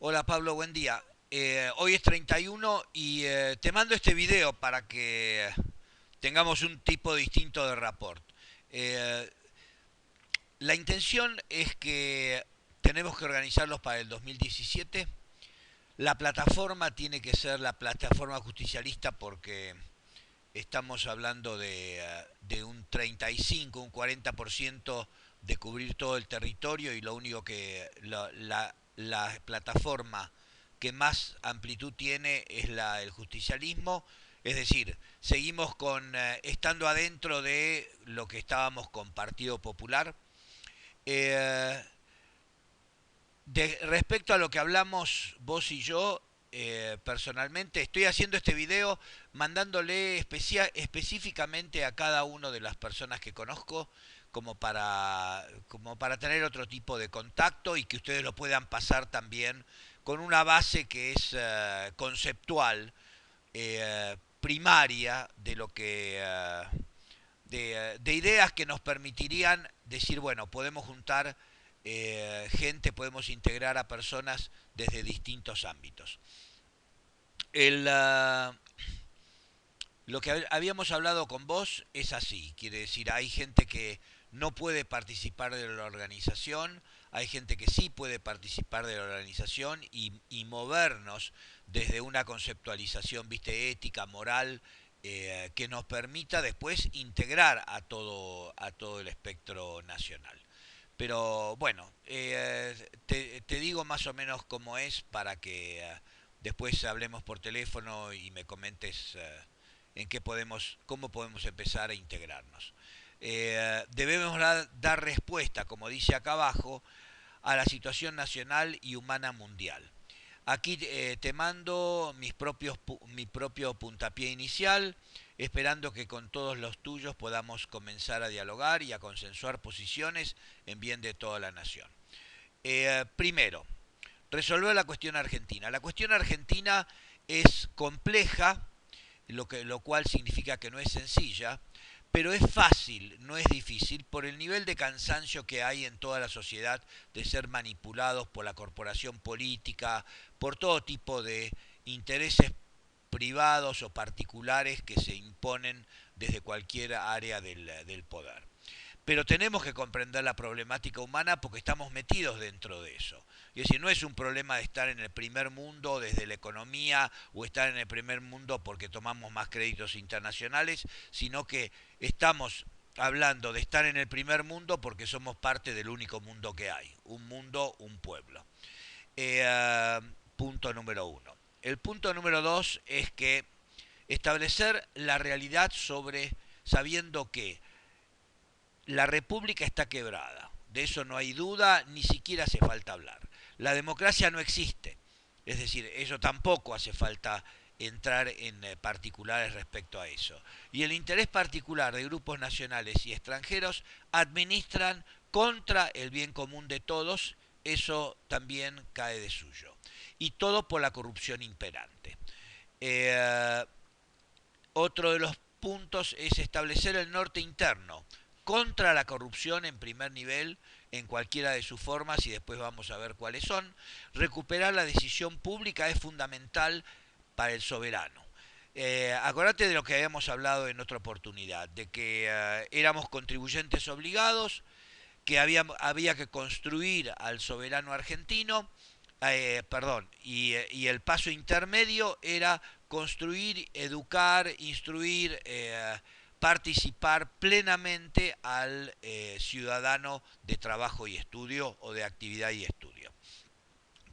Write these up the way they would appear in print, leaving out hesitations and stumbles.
Hola Pablo, buen día. Hoy es 31 y te mando este video para que tengamos un tipo distinto de rapport. Eh, la intención es que tenemos que organizarlos para el 2017. La plataforma tiene que ser la plataforma justicialista porque estamos hablando de un 35, un 40% de cubrir todo el territorio y lo único que la plataforma que más amplitud tiene es el justicialismo, es decir, seguimos estando adentro de lo que estábamos con Partido Popular. Eh, Respecto a lo que hablamos vos y yo, personalmente, estoy haciendo este video mandándole específicamente a cada una de las personas que conozco como para tener otro tipo de contacto y que ustedes lo puedan pasar también con una base que es conceptual, primaria de lo que de ideas que nos permitirían decir, bueno, podemos juntar gente, podemos integrar a personas desde distintos ámbitos. El, uh, lo que habíamos hablado con vos es así, quiere decir, hay gente que no puede participar de la organización, hay gente que sí puede participar de la organización y movernos desde una conceptualización, viste, ética, moral, que nos permita después integrar a todo el espectro nacional. Pero bueno, te digo más o menos cómo es para que después hablemos por teléfono y me comentes cómo podemos empezar a integrarnos. Debemos dar respuesta, como dice acá abajo, a la situación nacional y humana mundial. Aquí te mando mi propio puntapié inicial, esperando que con todos los tuyos podamos comenzar a dialogar y a consensuar posiciones en bien de toda la nación. Primero, resolver la cuestión argentina. La cuestión argentina es compleja, lo cual significa que no es sencilla, pero es fácil, no es difícil, por el nivel de cansancio que hay en toda la sociedad de ser manipulados por la corporación política, por todo tipo de intereses privados o particulares que se imponen desde cualquier área del poder. Pero tenemos que comprender la problemática humana porque estamos metidos dentro de eso. Es decir, no es un problema de estar en el primer mundo desde la economía o estar en el primer mundo porque tomamos más créditos internacionales, sino que estamos hablando de estar en el primer mundo porque somos parte del único mundo que hay. Un mundo, un pueblo. Eh, Punto número uno. El punto número dos es que establecer la realidad sabiendo que la república está quebrada, de eso no hay duda, ni siquiera hace falta hablar. La democracia no existe, es decir, eso tampoco hace falta entrar en particulares respecto a eso. Y el interés particular de grupos nacionales y extranjeros administran contra el bien común de todos, eso también cae de suyo. Y todo por la corrupción imperante. Eh, Otro de los puntos es establecer el norte interno contra la corrupción en primer nivel, en cualquiera de sus formas, y después vamos a ver cuáles son. Recuperar la decisión pública es fundamental para el soberano. Acordate de lo que habíamos hablado en otra oportunidad, de que éramos contribuyentes obligados, que había que construir al soberano argentino, y el paso intermedio era construir, educar, instruir, participar plenamente al ciudadano de trabajo y estudio o de actividad y estudio.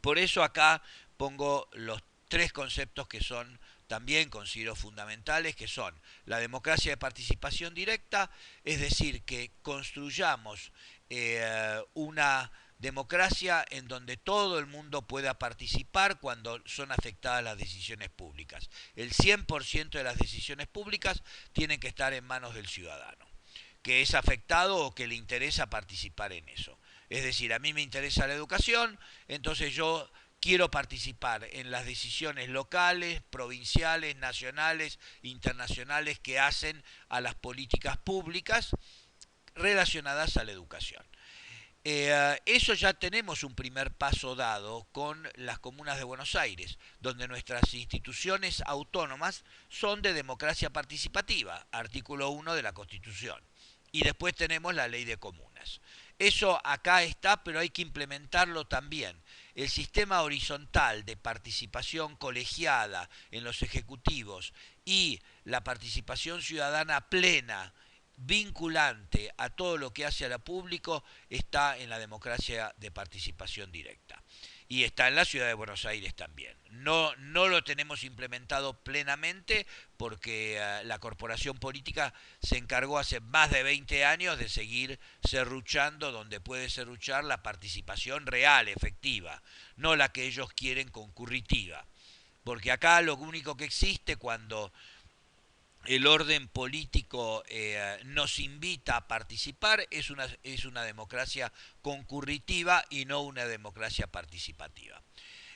Por eso acá pongo los tres conceptos que son también considero fundamentales, que son la democracia de participación directa, es decir, que construyamos una democracia en donde todo el mundo pueda participar cuando son afectadas las decisiones públicas. El 100% de las decisiones públicas tienen que estar en manos del ciudadano, que es afectado o que le interesa participar en eso. Es decir, a mí me interesa la educación, entonces yo quiero participar en las decisiones locales, provinciales, nacionales, internacionales que hacen a las políticas públicas relacionadas a la educación. Eso ya tenemos un primer paso dado con las comunas de Buenos Aires, donde nuestras instituciones autónomas son de democracia participativa, artículo 1 de la Constitución. Y después tenemos la ley de comunas. Eso acá está, pero hay que implementarlo también. El sistema horizontal de participación colegiada en los ejecutivos y la participación ciudadana plena vinculante a todo lo que hace a lo público está en la democracia de participación directa. Y está en la ciudad de Buenos Aires también. No lo tenemos implementado plenamente porque la corporación política se encargó hace más de 20 años de seguir serruchando donde puede serruchar la participación real, efectiva, no la que ellos quieren concurritiva. Porque acá lo único que existe cuando el orden político nos invita a participar es una democracia concurritiva y no una democracia participativa.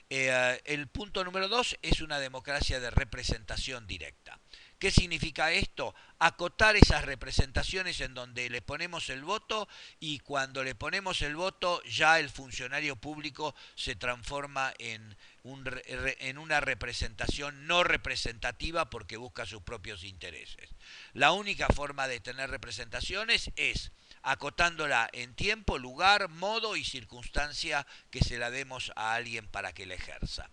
El punto número 2 es una democracia de representación directa. ¿Qué significa esto? Acotar esas representaciones en donde le ponemos el voto y cuando le ponemos el voto ya el funcionario público se transforma en una representación no representativa porque busca sus propios intereses. La única forma de tener representaciones es acotándola en tiempo, lugar, modo y circunstancia que se la demos a alguien para que la ejerza.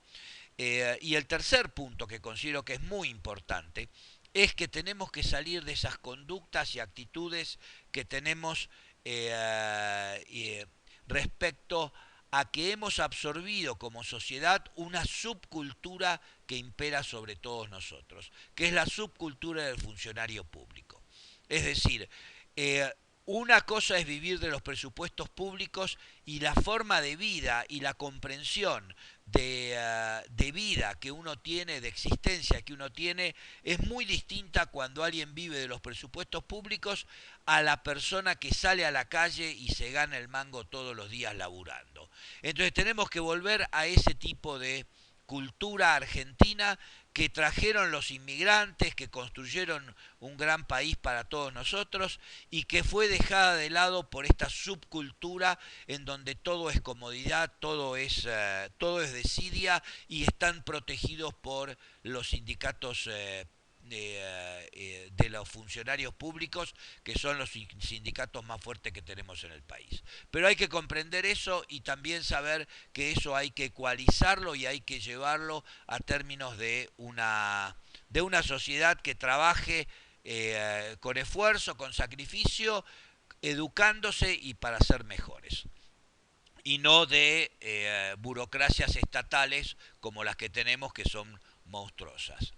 Y el tercer punto que considero que es muy importante es que tenemos que salir de esas conductas y actitudes que tenemos respecto a que hemos absorbido como sociedad una subcultura que impera sobre todos nosotros, que es la subcultura del funcionario público. Es decir, eh, una cosa es vivir de los presupuestos públicos y la forma de vida y la comprensión de vida que uno tiene, de existencia que uno tiene, es muy distinta cuando alguien vive de los presupuestos públicos a la persona que sale a la calle y se gana el mango todos los días laburando. Entonces tenemos que volver a ese tipo de cultura argentina que trajeron los inmigrantes, que construyeron un gran país para todos nosotros y que fue dejada de lado por esta subcultura en donde todo es comodidad, todo es desidia y están protegidos por los sindicatos de los funcionarios públicos, que son los sindicatos más fuertes que tenemos en el país. Pero hay que comprender eso y también saber que eso hay que ecualizarlo y hay que llevarlo a términos de una sociedad que trabaje con esfuerzo, con sacrificio, educándose y para ser mejores y no de burocracias estatales como las que tenemos que son monstruosas.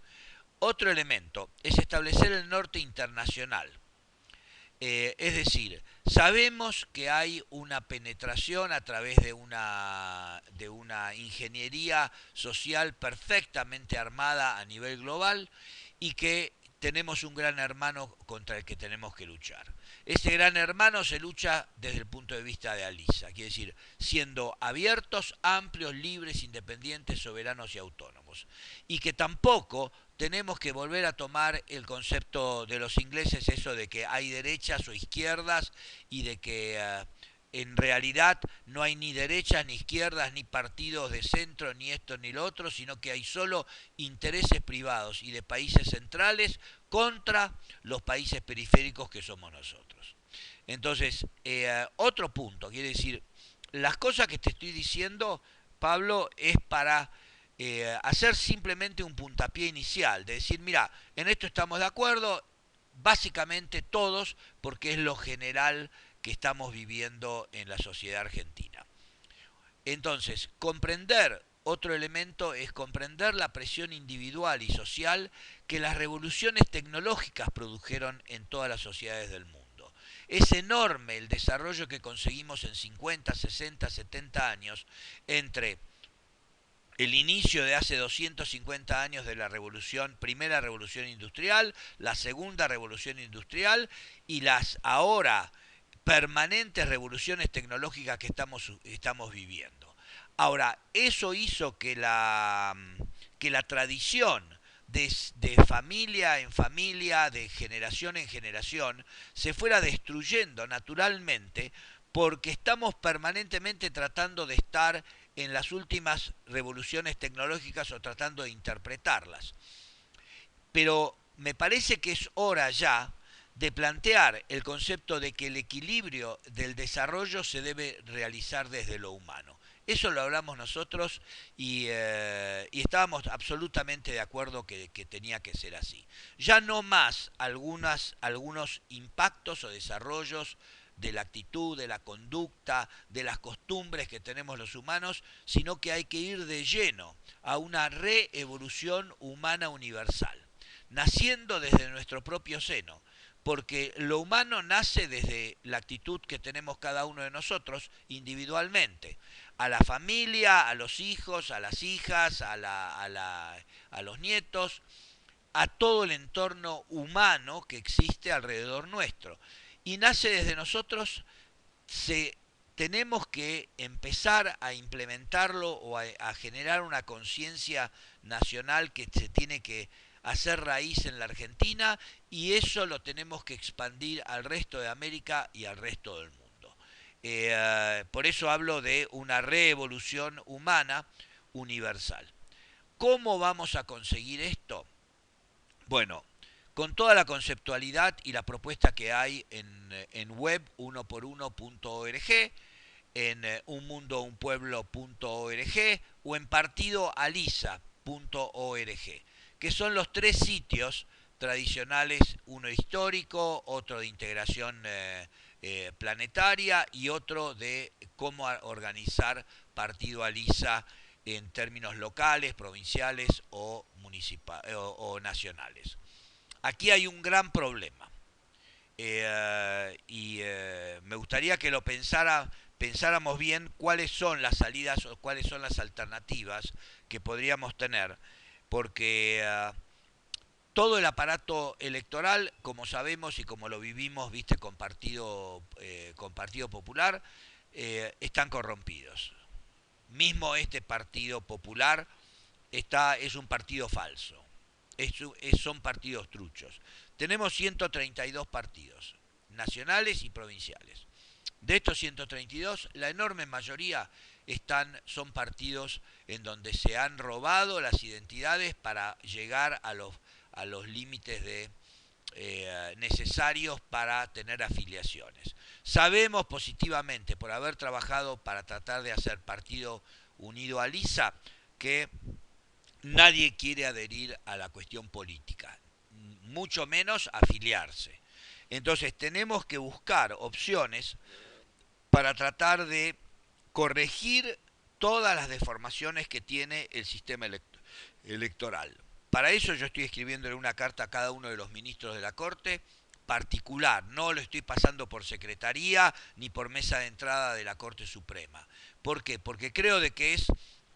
Otro elemento es establecer el norte internacional. Es decir, sabemos que hay una penetración a través de una ingeniería social perfectamente armada a nivel global y que tenemos un gran hermano contra el que tenemos que luchar. Ese gran hermano se lucha desde el punto de vista de Alisa, quiere decir, siendo abiertos, amplios, libres, independientes, soberanos y autónomos. Y que tampoco tenemos que volver a tomar el concepto de los ingleses, eso de que hay derechas o izquierdas y de que en realidad no hay ni derechas ni izquierdas, ni partidos de centro, ni esto ni lo otro, sino que hay solo intereses privados y de países centrales contra los países periféricos que somos nosotros. Entonces, otro punto, quiere decir, las cosas que te estoy diciendo, Pablo, es para hacer simplemente un puntapié inicial, de decir, mira, en esto estamos de acuerdo, básicamente todos, porque es lo general que estamos viviendo en la sociedad argentina. Entonces, comprender, otro elemento es comprender la presión individual y social que las revoluciones tecnológicas produjeron en todas las sociedades del mundo. Es enorme el desarrollo que conseguimos en 50, 60, 70 años entre el inicio de hace 250 años de la revolución, primera revolución industrial, la segunda revolución industrial y las ahora permanentes revoluciones tecnológicas que estamos viviendo. Ahora, eso hizo que la tradición de familia en familia, de generación en generación, se fuera destruyendo naturalmente porque estamos permanentemente tratando de estar en las últimas revoluciones tecnológicas o tratando de interpretarlas. Pero me parece que es hora ya de plantear el concepto de que el equilibrio del desarrollo se debe realizar desde lo humano. Eso lo hablamos nosotros y estábamos absolutamente de acuerdo que tenía que ser así. Ya no más algunos impactos o desarrollos de la actitud, de la conducta, de las costumbres que tenemos los humanos, sino que hay que ir de lleno a una reevolución humana universal, naciendo desde nuestro propio seno, porque lo humano nace desde la actitud que tenemos cada uno de nosotros individualmente, a la familia, a los hijos, a las hijas, a los nietos, a todo el entorno humano que existe alrededor nuestro. Y nace desde nosotros, tenemos que empezar a implementarlo o a generar una conciencia nacional que se tiene que hacer raíz en la Argentina, y eso lo tenemos que expandir al resto de América y al resto del mundo. Por eso hablo de una reevolución humana universal. ¿Cómo vamos a conseguir esto? Bueno, con toda la conceptualidad y la propuesta que hay en web 1por1.org, en unmundounpueblo.org o en partidoalisa.org, que son los tres sitios tradicionales, uno histórico, otro de integración planetaria y otro de cómo organizar Partido Alisa en términos locales, provinciales o nacionales. Aquí hay un gran problema me gustaría que lo pensáramos bien cuáles son las salidas o cuáles son las alternativas que podríamos tener, porque todo el aparato electoral, como sabemos y como lo vivimos, viste, con Partido Popular, están corrompidos. Mismo este Partido Popular es un partido falso. Son partidos truchos. Tenemos 132 partidos, nacionales y provinciales. De estos 132, la enorme mayoría son partidos en donde se han robado las identidades para llegar a los límites necesarios para tener afiliaciones. Sabemos positivamente, por haber trabajado para tratar de hacer Partido Unido Alisa, que nadie quiere adherir a la cuestión política, mucho menos afiliarse. Entonces tenemos que buscar opciones para tratar de corregir todas las deformaciones que tiene el sistema electoral. Para eso yo estoy escribiéndole una carta a cada uno de los ministros de la Corte, particular, no lo estoy pasando por secretaría ni por mesa de entrada de la Corte Suprema. ¿Por qué? Porque creo de que es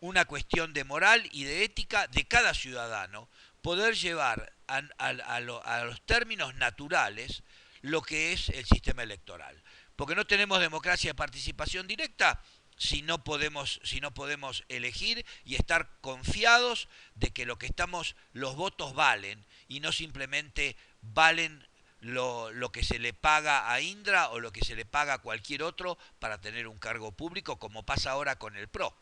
una cuestión de moral y de ética de cada ciudadano poder llevar a los términos naturales lo que es el sistema electoral. Porque no tenemos democracia de participación directa si no podemos elegir y estar confiados de que los votos valen y no simplemente valen lo que se le paga a Indra o lo que se le paga a cualquier otro para tener un cargo público, como pasa ahora con el PRO.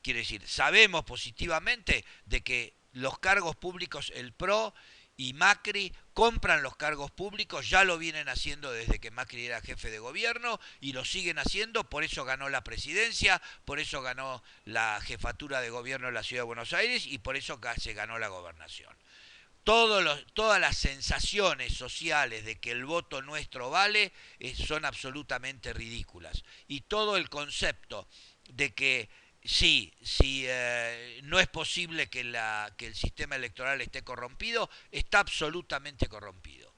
Quiere decir, sabemos positivamente de que los cargos públicos, el PRO y Macri compran los cargos públicos, ya lo vienen haciendo desde que Macri era jefe de gobierno y lo siguen haciendo, por eso ganó la presidencia, por eso ganó la jefatura de gobierno de la Ciudad de Buenos Aires y por eso se ganó la gobernación. Todas las sensaciones sociales de que el voto nuestro vale son absolutamente ridículas. Y todo el concepto de que sí, no es posible que el sistema electoral esté corrompido, está absolutamente corrompido.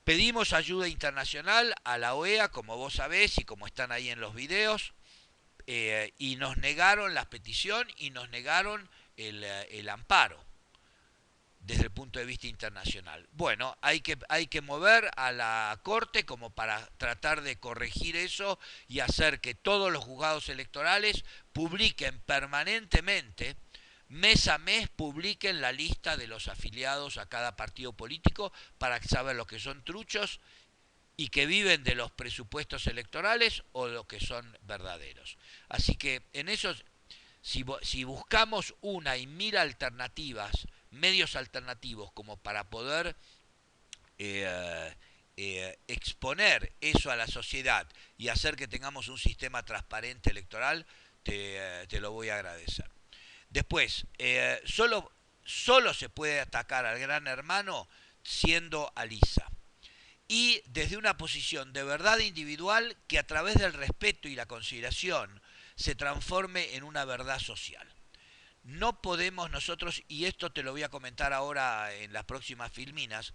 Pedimos ayuda internacional a la OEA, como vos sabés y como están ahí en los videos, y nos negaron la petición y nos negaron el amparo desde el punto de vista internacional. Bueno, hay que mover a la Corte como para tratar de corregir eso y hacer que todos los juzgados electorales publiquen permanentemente, mes a mes, publiquen la lista de los afiliados a cada partido político para saber los que son truchos y que viven de los presupuestos electorales o los que son verdaderos. Así que en eso, si buscamos una y mil alternativas, medios alternativos como para poder eh, exponer eso a la sociedad y hacer que tengamos un sistema transparente electoral, te lo voy a agradecer. Después, solo se puede atacar al gran hermano siendo Alisa. Y desde una posición de verdad individual que a través del respeto y la consideración se transforme en una verdad social. No podemos nosotros, y esto te lo voy a comentar ahora en las próximas filminas,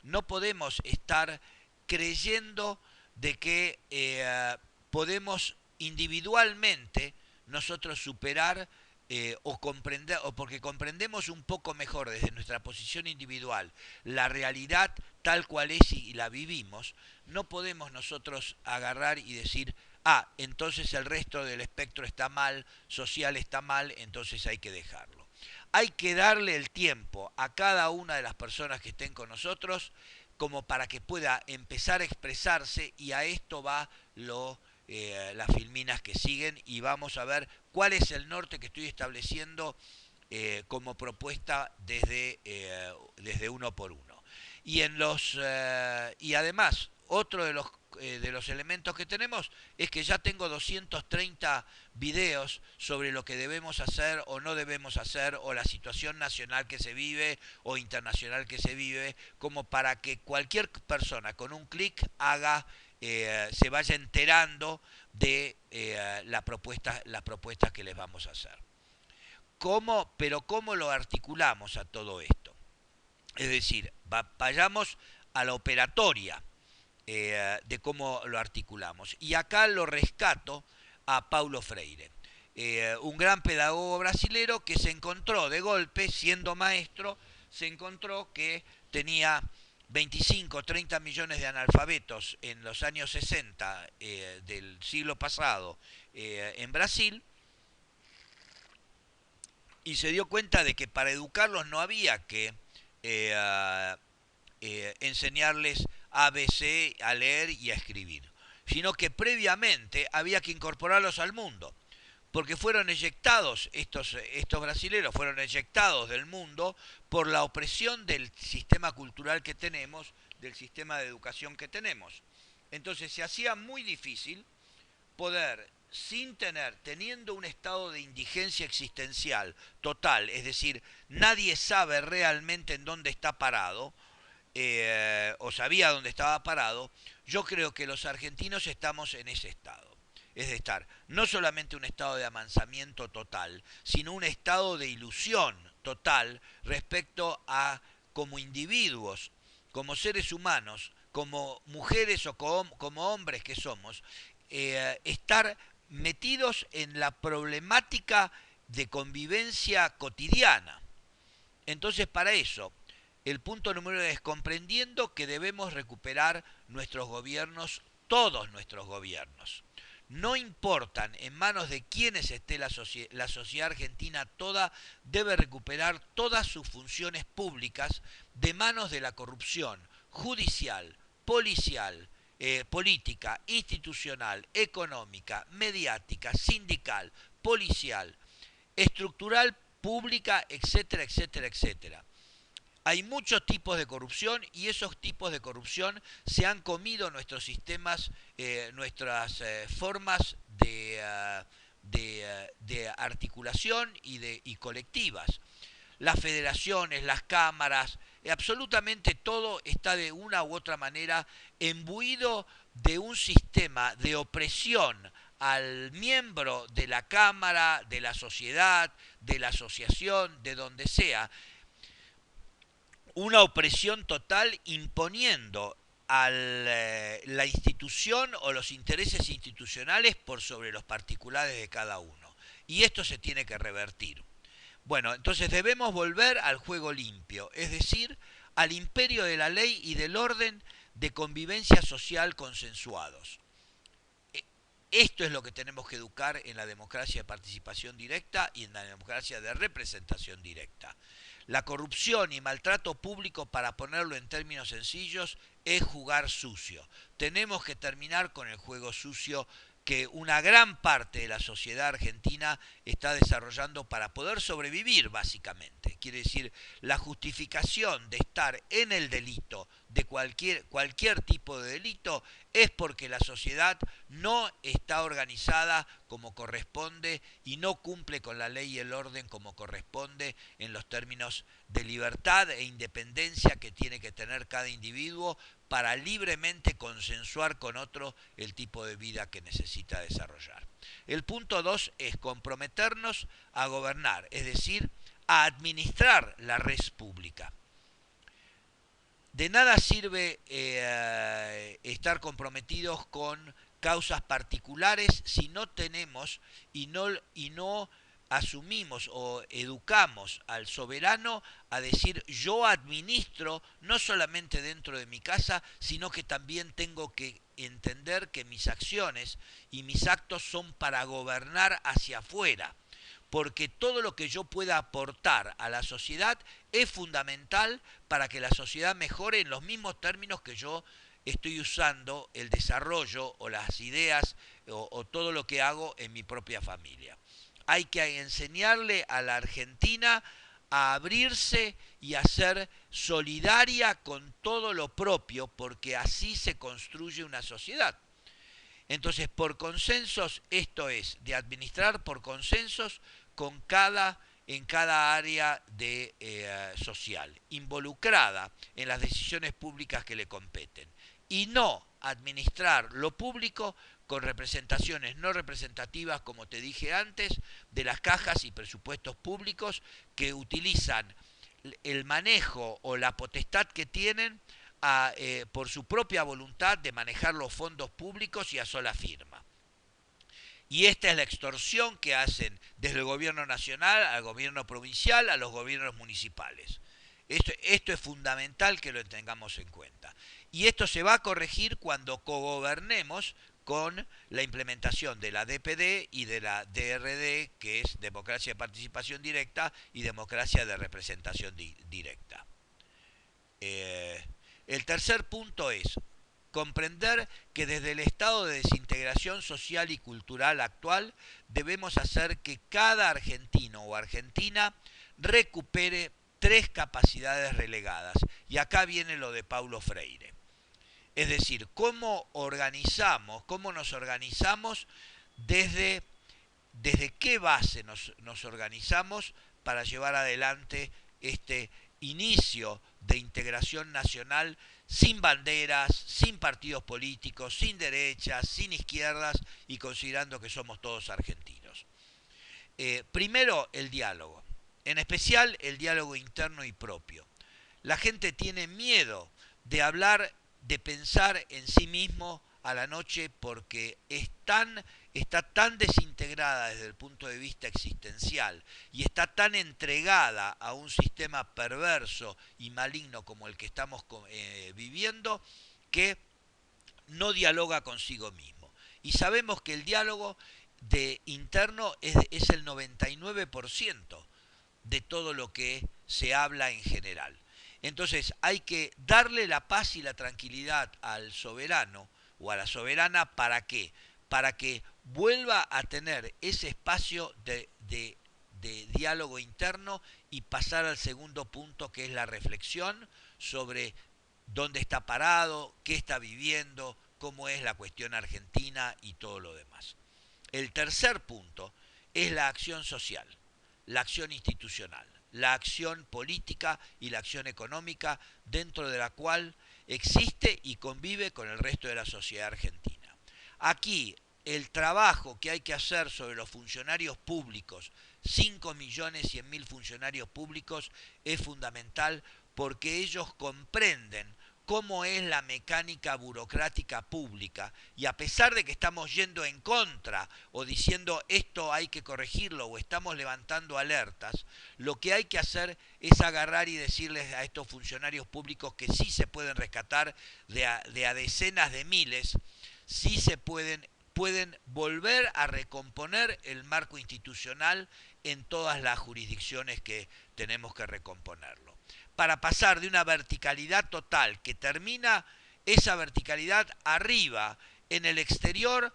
no podemos estar creyendo de que podemos individualmente nosotros superar o comprender, o porque comprendemos un poco mejor desde nuestra posición individual la realidad tal cual es y la vivimos, no podemos nosotros agarrar y decir, entonces el resto del espectro está mal, social está mal, entonces hay que dejarlo. Hay que darle el tiempo a cada una de las personas que estén con nosotros como para que pueda empezar a expresarse, y a esto va las filminas que siguen, y vamos a ver cuál es el norte que estoy estableciendo como propuesta desde uno por uno. Y además, otro de los elementos que tenemos es que ya tengo 230 videos sobre lo que debemos hacer o no debemos hacer, o la situación nacional que se vive o internacional que se vive, como para que cualquier persona con un clic se vaya enterando de las propuestas que les vamos a hacer. Pero ¿cómo lo articulamos a todo esto? Es decir, vayamos a la operatoria de cómo lo articulamos. Y acá lo rescato a Paulo Freire, un gran pedagogo brasilero que se encontró de golpe, siendo maestro, se encontró que tenía 25, 30 millones de analfabetos en los años 60 del siglo pasado en Brasil, y se dio cuenta de que para educarlos no había que eh, enseñarles ABC a leer y a escribir, sino que previamente había que incorporarlos al mundo, porque fueron eyectados, estos brasileros fueron eyectados del mundo por la opresión del sistema cultural que tenemos, del sistema de educación que tenemos. Entonces se hacía muy difícil poder, teniendo un estado de indigencia existencial total, es decir, nadie sabe realmente en dónde está parado, o sabía dónde estaba parado. Yo creo que los argentinos estamos en ese estado. Es de estar no solamente un estado de amansamiento total, sino un estado de ilusión total respecto a, como individuos, como seres humanos, como mujeres o como hombres que somos, estar metidos en la problemática de convivencia cotidiana. Entonces, para eso, el punto número 1 es comprendiendo que debemos recuperar nuestros gobiernos, todos nuestros gobiernos. No importan en manos de quienes esté la sociedad argentina toda, debe recuperar todas sus funciones públicas de manos de la corrupción judicial, policial, política, institucional, económica, mediática, sindical, policial, estructural, pública, etcétera, etcétera, etcétera. Hay muchos tipos de corrupción, y esos tipos de corrupción se han comido nuestros sistemas, nuestras formas de articulación y colectivas. Las federaciones, las cámaras, absolutamente todo está de una u otra manera embuido de un sistema de opresión al miembro de la cámara, de la sociedad, de la asociación, de donde sea, una opresión total imponiendo a la institución o los intereses institucionales por sobre los particulares de cada uno. Y esto se tiene que revertir. Bueno, entonces debemos volver al juego limpio, es decir, al imperio de la ley y del orden de convivencia social consensuados. Esto es lo que tenemos que educar en la democracia de participación directa y en la democracia de representación directa. La corrupción y maltrato público, para ponerlo en términos sencillos, es jugar sucio. Tenemos que terminar con el juego sucio que una gran parte de la sociedad argentina está desarrollando para poder sobrevivir, básicamente. Quiere decir, la justificación de estar en el delito, de cualquier tipo de delito, es porque la sociedad no está organizada como corresponde y no cumple con la ley y el orden como corresponde en los términos de libertad e independencia que tiene que tener cada individuo para libremente consensuar con otro el tipo de vida que necesita desarrollar. El punto 2 es comprometernos a gobernar, es decir, a administrar la red pública. De nada sirve estar comprometidos con causas particulares si no tenemos y no asumimos o educamos al soberano a decir: yo administro no solamente dentro de mi casa, sino que también tengo que entender que mis acciones y mis actos son para gobernar hacia afuera, porque todo lo que yo pueda aportar a la sociedad es fundamental para que la sociedad mejore en los mismos términos que yo estoy usando el desarrollo o las ideas o todo lo que hago en mi propia familia. Hay que enseñarle a la Argentina a abrirse y a ser solidaria con todo lo propio, porque así se construye una sociedad. Entonces, por consensos, esto es, de administrar por consensos en cada área social, involucrada en las decisiones públicas que le competen, y no administrar lo público con representaciones no representativas, como te dije antes, de las cajas y presupuestos públicos que utilizan el manejo o la potestad que tienen por su propia voluntad de manejar los fondos públicos y a sola firma. Y esta es la extorsión que hacen desde el gobierno nacional al gobierno provincial, a los gobiernos municipales. Esto es fundamental que lo tengamos en cuenta. Y esto se va a corregir cuando cogobernemos con la implementación de la DPD y de la DRD, que es democracia de participación directa y democracia de representación directa. El tercer punto es comprender que desde el estado de desintegración social y cultural actual debemos hacer que cada argentino o argentina recupere tres capacidades relegadas. Y acá viene lo de Paulo Freire. Es decir, cómo nos organizamos, desde qué base nos organizamos para llevar adelante este inicio de integración nacional sin banderas, sin partidos políticos, sin derechas, sin izquierdas y considerando que somos todos argentinos. Primero, el diálogo, en especial el diálogo interno y propio. La gente tiene miedo de hablar, de pensar en sí mismo a la noche porque está tan desintegrada desde el punto de vista existencial y está tan entregada a un sistema perverso y maligno como el que estamos viviendo, que no dialoga consigo mismo. Y sabemos que el diálogo interno es el 99% de todo lo que se habla en general. Entonces hay que darle la paz y la tranquilidad al soberano o a la soberana. ¿Para qué? Para que vuelva a tener ese espacio de diálogo interno y pasar al segundo punto, que es la reflexión sobre dónde está parado, qué está viviendo, cómo es la cuestión argentina y todo lo demás. El tercer punto es la acción social, la acción institucional, la acción política y la acción económica, dentro de la cual existe y convive con el resto de la sociedad argentina. Aquí el trabajo que hay que hacer sobre los funcionarios públicos, 5.100.000 funcionarios públicos, es fundamental, porque ellos comprenden cómo es la mecánica burocrática pública, y a pesar de que estamos yendo en contra o diciendo esto hay que corregirlo o estamos levantando alertas, lo que hay que hacer es agarrar y decirles a estos funcionarios públicos que sí se pueden rescatar de a decenas de miles, sí se pueden pueden volver a recomponer el marco institucional en todas las jurisdicciones que tenemos que recomponerlo. Para pasar de una verticalidad total que termina esa verticalidad arriba en el exterior,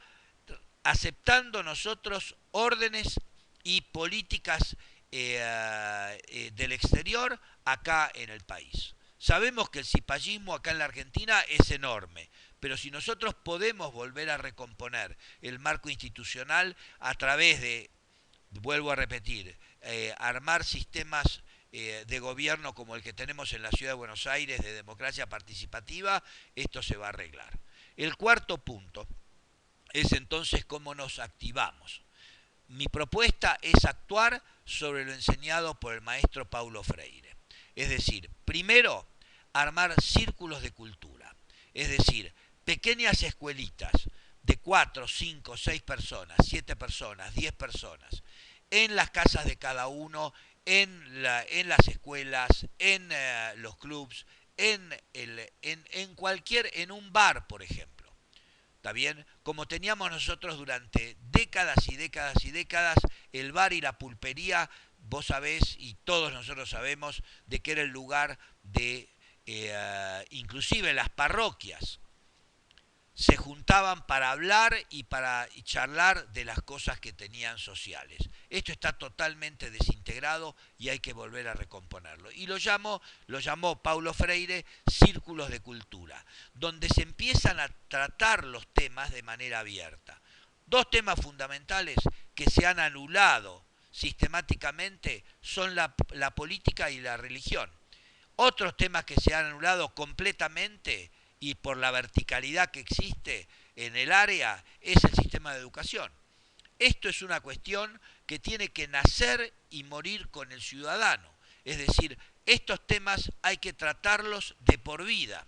aceptando nosotros órdenes y políticas del exterior acá en el país. Sabemos que el cipallismo acá en la Argentina es enorme, pero si nosotros podemos volver a recomponer el marco institucional a través de, vuelvo a repetir, armar sistemas de gobierno como el que tenemos en la Ciudad de Buenos Aires, de democracia participativa, esto se va a arreglar. El cuarto punto es entonces cómo nos activamos. Mi propuesta es actuar sobre lo enseñado por el maestro Paulo Freire. Es decir, primero, armar círculos de cultura. Es decir, pequeñas escuelitas de 4, 5, 6 personas, 7 personas, 10 personas, en las casas de cada uno, en las escuelas, en los clubs, en un bar, por ejemplo. ¿Está bien? Como teníamos nosotros durante décadas y décadas y décadas, el bar y la pulpería, vos sabés y todos nosotros sabemos de que era el lugar de, inclusive las parroquias, se juntaban para hablar y para charlar de las cosas que tenían sociales. Esto está totalmente desintegrado y hay que volver a recomponerlo. Y lo llamó Paulo Freire círculos de cultura, donde se empiezan a tratar los temas de manera abierta. Dos temas fundamentales que se han anulado sistemáticamente son la política y la religión. Otros temas que se han anulado completamente y por la verticalidad que existe en el área es el sistema de educación. Esto es una cuestión que tiene que nacer y morir con el ciudadano. Es decir, estos temas hay que tratarlos de por vida.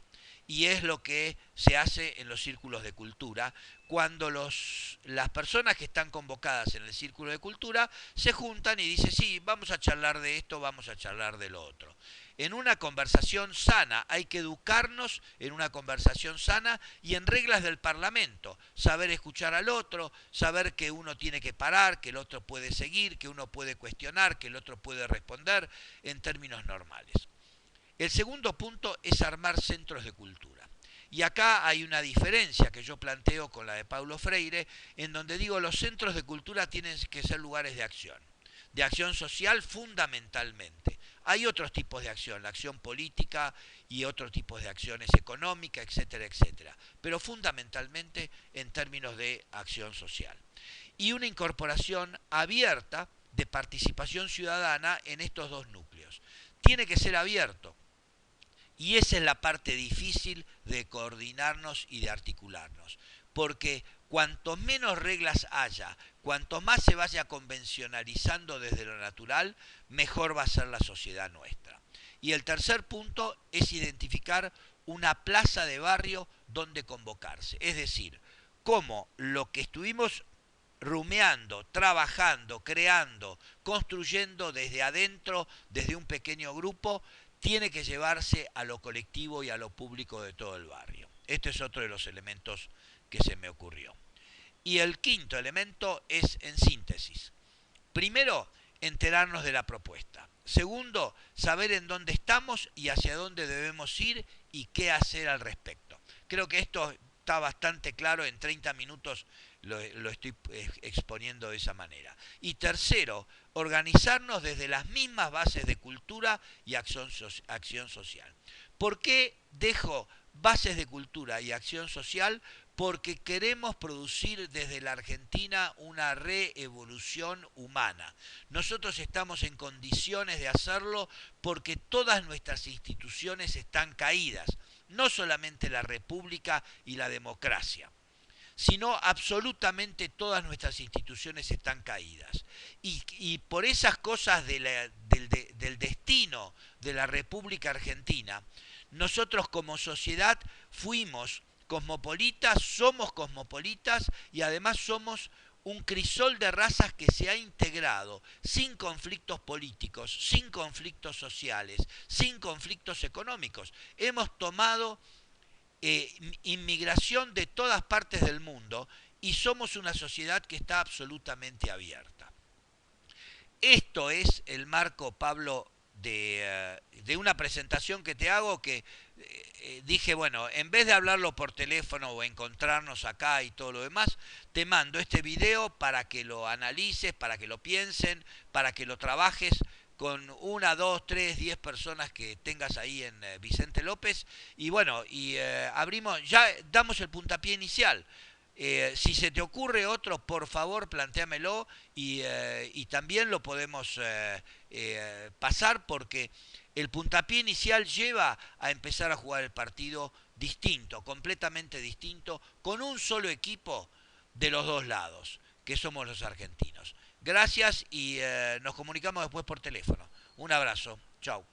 Y es lo que se hace en los círculos de cultura, cuando las personas que están convocadas en el círculo de cultura se juntan y dicen, sí, vamos a charlar de esto, vamos a charlar de lo otro. En una conversación sana, hay que educarnos en una conversación sana y en reglas del Parlamento, saber escuchar al otro, saber que uno tiene que parar, que el otro puede seguir, que uno puede cuestionar, que el otro puede responder en términos normales. El segundo punto es armar centros de cultura. Y acá hay una diferencia que yo planteo con la de Paulo Freire, en donde digo los centros de cultura tienen que ser lugares de acción social fundamentalmente. Hay otros tipos de acción, la acción política y otros tipos de acciones económicas, etcétera, etcétera, pero fundamentalmente en términos de acción social. Y una incorporación abierta de participación ciudadana en estos dos núcleos. Tiene que ser abierto. Y esa es la parte difícil de coordinarnos y de articularnos. Porque cuanto menos reglas haya, cuanto más se vaya convencionalizando desde lo natural, mejor va a ser la sociedad nuestra. Y el tercer punto es identificar una plaza de barrio donde convocarse. Es decir, cómo lo que estuvimos rumeando, trabajando, creando, construyendo desde adentro, desde un pequeño grupo, tiene que llevarse a lo colectivo y a lo público de todo el barrio. Este es otro de los elementos que se me ocurrió. Y el quinto elemento es, en síntesis, primero, enterarnos de la propuesta. Segundo, saber en dónde estamos y hacia dónde debemos ir y qué hacer al respecto. Creo que esto está bastante claro, en 30 minutos lo estoy exponiendo de esa manera. Y tercero, organizarnos desde las mismas bases de cultura y acción social. ¿Por qué dejo bases de cultura y acción social? Porque queremos producir desde la Argentina una reevolución humana. Nosotros estamos en condiciones de hacerlo porque todas nuestras instituciones están caídas, no solamente la República y la democracia, sino absolutamente todas nuestras instituciones están caídas. Y por esas cosas del destino de la República Argentina, nosotros como sociedad fuimos cosmopolitas, somos cosmopolitas y además somos un crisol de razas que se ha integrado sin conflictos políticos, sin conflictos sociales, sin conflictos económicos. Hemos tomado inmigración de todas partes del mundo y somos una sociedad que está absolutamente abierta. Esto es el marco, Pablo, de una presentación que te hago que dije, bueno, en vez de hablarlo por teléfono o encontrarnos acá y todo lo demás, te mando este video para que lo analices, para que lo piensen, para que lo trabajes con una, dos, tres, 10 personas que tengas ahí en Vicente López. Y bueno, y abrimos, ya damos el puntapié inicial. Si se te ocurre otro, por favor, plantéamelo y también lo podemos pasar porque el puntapié inicial lleva a empezar a jugar el partido distinto, completamente distinto, con un solo equipo de los dos lados, que somos los argentinos. Gracias y nos comunicamos después por teléfono. Un abrazo. Chau.